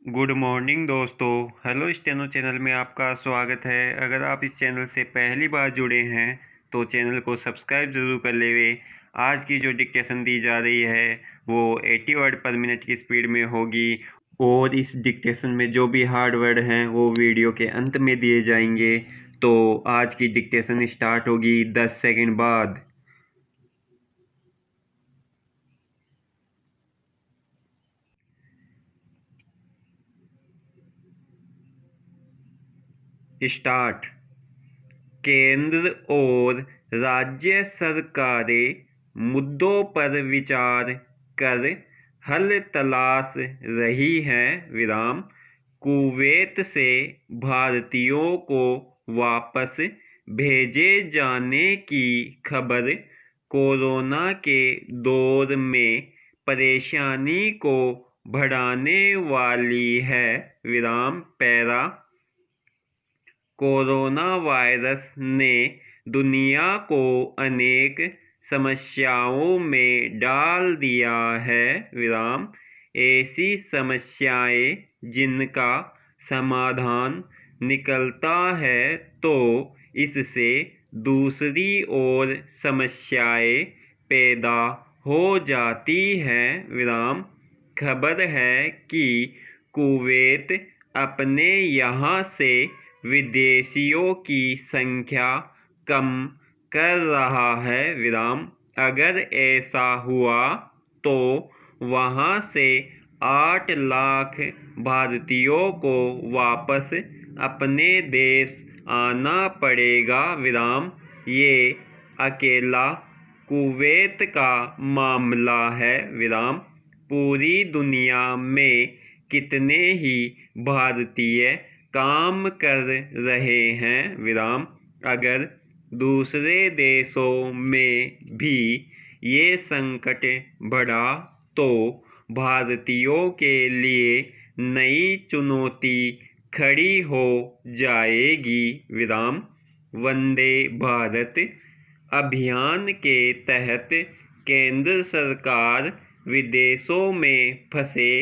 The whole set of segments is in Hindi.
गुड मॉर्निंग दोस्तों। हेलो स्टेनो चैनल में आपका स्वागत है। अगर आप इस चैनल से पहली बार जुड़े हैं तो चैनल को सब्सक्राइब ज़रूर कर लेवे। आज की जो डिक्टेशन दी जा रही है वो 80 वर्ड पर मिनट की स्पीड में होगी और इस डिक्टेशन में जो भी हार्ड वर्ड हैं वो वीडियो के अंत में दिए जाएंगे। तो आज की डिक्टेशन स्टार्ट होगी 10 सेकंड बाद। स्टार्ट। केंद्र और राज्य सरकारें मुद्दों पर विचार कर हल तलाश रही हैं। विराम। कुवैत से भारतीयों को वापस भेजे जाने की खबर कोरोना के दौर में परेशानी को बढ़ाने वाली है। विराम। पैरा। कोरोना वायरस ने दुनिया को अनेक समस्याओं में डाल दिया है। विराम। ऐसी समस्याएं जिनका समाधान निकलता है तो इससे दूसरी ओर समस्याएं पैदा हो जाती हैं। विराम। खबर है कि कुवैत अपने यहाँ से विदेशियों की संख्या कम कर रहा है। विराम। अगर ऐसा हुआ तो वहां से 8 लाख भारतीयों को वापस अपने देश आना पड़ेगा। विराम। ये अकेला कुवैत का मामला है। विराम। पूरी दुनिया में कितने ही भारतीय काम कर रहे हैं। विराम। अगर दूसरे देशों में भी ये संकट बढ़ा तो भारतीयों के लिए नई चुनौती खड़ी हो जाएगी। विराम। वंदे भारत अभियान के तहत केंद्र सरकार विदेशों में फंसे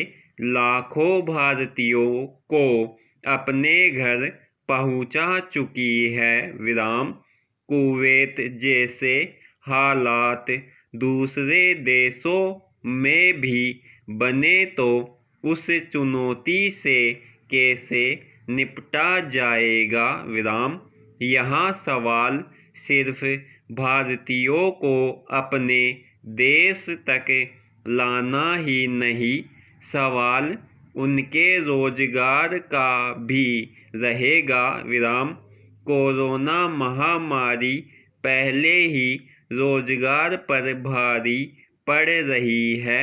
लाखों भारतीयों को अपने घर पहुंचा चुकी है। विराम। कुवैत जैसे हालात दूसरे देशों में भी बने तो उस चुनौती से कैसे निपटा जाएगा। विराम। यहाँ सवाल सिर्फ भारतीयों को अपने देश तक लाना ही नहीं, सवाल उनके रोजगार का भी रहेगा। विराम। कोरोना महामारी पहले ही रोजगार पर भारी पड़ रही है।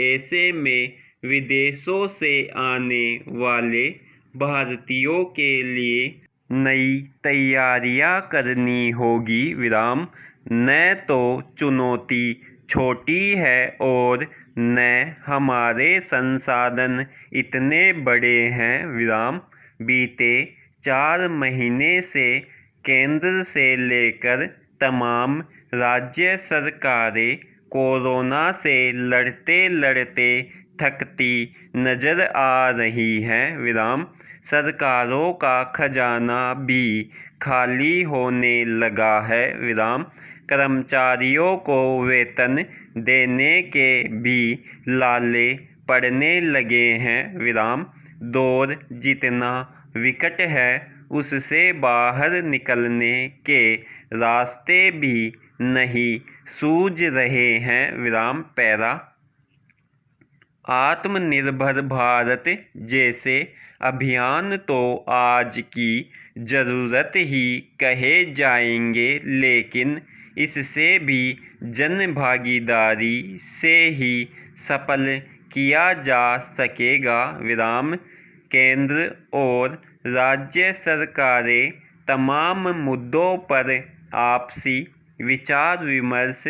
ऐसे में विदेशों से आने वाले भारतीयों के लिए नई तैयारियां करनी होगी। विराम। न तो चुनौती छोटी है और न हमारे संसाधन इतने बड़े हैं। विराम। बीते 4 महीने से केंद्र से लेकर तमाम राज्य सरकारें कोरोना से लड़ते लड़ते थकती नजर आ रही हैं। विराम। सरकारों का खजाना भी खाली होने लगा है। विराम। कर्मचारियों को वेतन देने के भी लाले पड़ने लगे हैं। विराम। दौर जितना विकट है उससे बाहर निकलने के रास्ते भी नहीं सूझ रहे हैं। विराम। पैरा। आत्मनिर्भर भारत जैसे अभियान तो आज की ज़रूरत ही कहे जाएंगे, लेकिन इससे भी जन भागीदारी से ही सफल किया जा सकेगा। विराम। केंद्र और राज्य सरकारें तमाम मुद्दों पर आपसी विचार विमर्श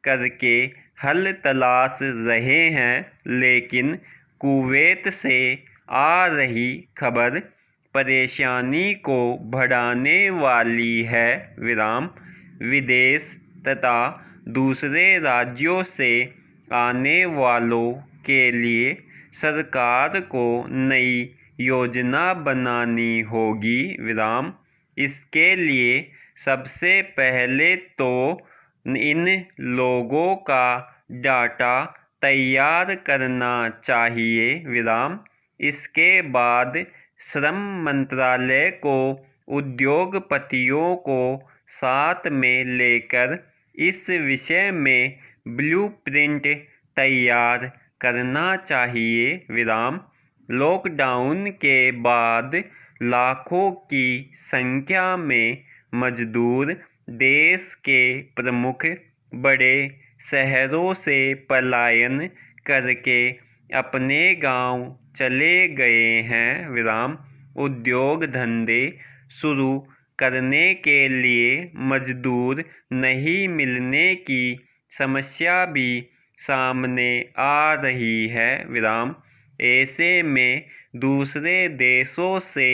करके हल तलाश रहे हैं, लेकिन कुवैत से आ रही खबर परेशानी को बढ़ाने वाली है। विराम। विदेश तथा दूसरे राज्यों से आने वालों के लिए सरकार को नई योजना बनानी होगी विराम। इसके लिए सबसे पहले तो इन लोगों का डाटा तैयार करना चाहिए विराम। इसके बाद श्रम मंत्रालय को उद्योगपतियों को साथ में लेकर इस विषय में ब्लूप्रिंट तैयार करना चाहिए विराम। लॉकडाउन के बाद लाखों की संख्या में मजदूर देश के प्रमुख बड़े शहरों से पलायन करके अपने गांव चले गए हैं विराम। उद्योग धंधे शुरू करने के लिए मजदूर नहीं मिलने की समस्या भी सामने आ रही है विराम। ऐसे में दूसरे देशों से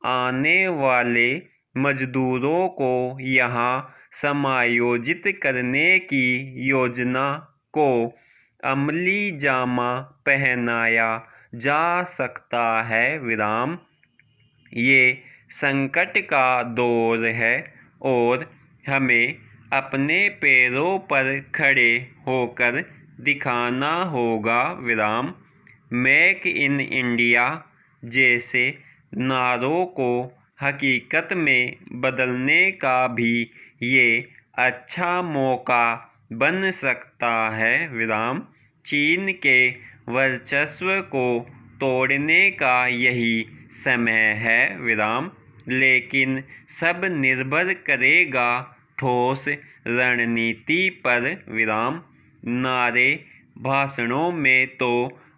आने वाले मजदूरों को यहाँ समायोजित करने की योजना को अमली जामा पहनाया जा सकता है विराम। ये संकट का दौर है और हमें अपने पैरों पर खड़े होकर दिखाना होगा विराम। मेक इन इंडिया जैसे नारों को हकीकत में बदलने का भी ये अच्छा मौका बन सकता है विराम। चीन के वर्चस्व को तोड़ने का यही समय है विराम। लेकिन सब निर्भर करेगा ठोस रणनीति पर विराम। नारे भाषणों में तो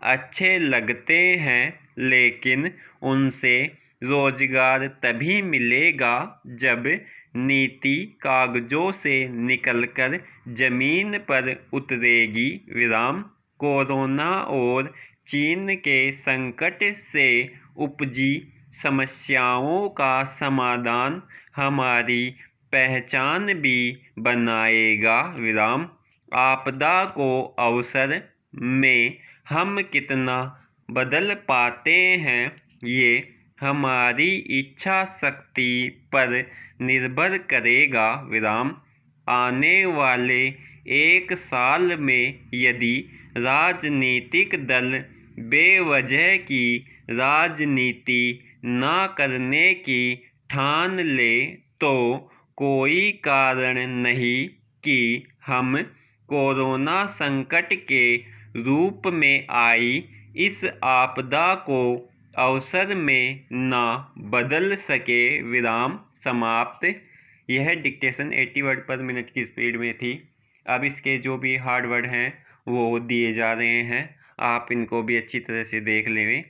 अच्छे लगते हैं, लेकिन उनसे रोजगार तभी मिलेगा जब नीति कागजों से निकलकर जमीन पर उतरेगी विराम। कोरोना और चीन के संकट से उपजी समस्याओं का समाधान हमारी पहचान भी बनाएगा विराम। आपदा को अवसर में हम कितना बदल पाते हैं, ये हमारी इच्छा शक्ति पर निर्भर करेगा विराम। आने वाले 1 साल में यदि राजनीतिक दल बेवजह की राजनीति ना करने की ठान ले तो कोई कारण नहीं कि हम कोरोना संकट के रूप में आई इस आपदा को अवसर में ना बदल सके विराम। समाप्त। यह डिक्टेशन 80 वर्ड पर मिनट की स्पीड में थी। अब इसके जो भी हार्ड वर्ड हैं वो दिए जा रहे हैं, आप इनको भी अच्छी तरह से देख लें।